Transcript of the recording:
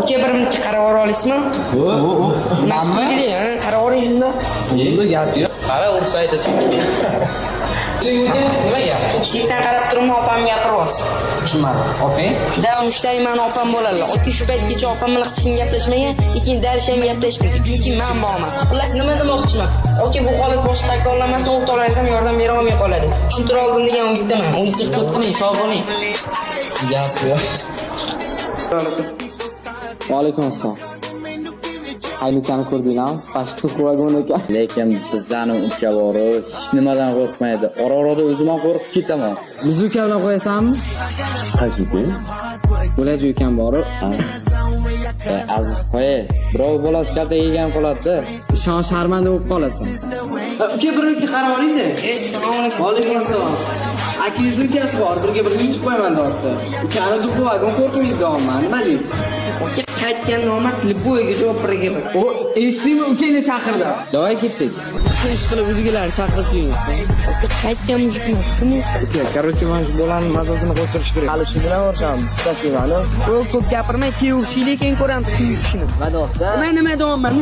Aka bir minutga qarab olasizmi? Mas'uliyat, qarab oling shunda. Endi gap yo'q. Qara ursa aytasan. Nima gap? Ishlikdan qarab turibman, opam gapiryapsiz. Tushunmadim. Okay? Davom ishtay mani opam bo'ladilar. Aka shu paytgacha opam bilan hech kim gaplashmagan, lekin darish ham gaplashmaydi. Chunki men borman. Xullas nima demoqchiman? Aka bu holat boshqa takrorlanmasin, o'rtoqlaringiz ham yordam bera olmay qoladi. Tushuntira oldim degan umiddaman. O'zingiz ehtiyot qiling, sog' bo'ling. Gap yo'q. Va alaykum assalom. Haydukani ko'rdinglarmi? Pashtu vagon ekan. Lekin bizlarning uka bori hech nimadan qo'rqmaydi. Ora-orada o'zim ham qo'rqib ketaman. Biz uka bilan qo'yasanmi? Qaysi uka? Bo'lajak ukam bor. Aziz qo'y. Birov bolasi kalta yegan qoladi-da. Ishon sharmanda bo'lib qolasan. Uka bir minutga qarab oling-da. Assalomu alaykum. Alaykum assalom. Akangiz ukasi bor, birga bir yutib qo'yman deyapti. Ukani duqu vagon qo'rqmaydi deyapman. Nima deysiz? Aka qaytgan nomardli bo'yiga javob beraga. O, eshdingmi? Ukangni chaqirdi. Davay ketdik. Ish qilib uydagilarni chaqirib kelinglar. Aka qaytgan yigitmas, kim o'zi? Короче, mana shu bolani mazasini qo'shirish kerak. Hali shu bilan o'rishamiz. Tashlaymani. Ko'p gapirmay, keyin urishinglar ekan ko'ramiz kim urishini. Madosa. Nima deyapman?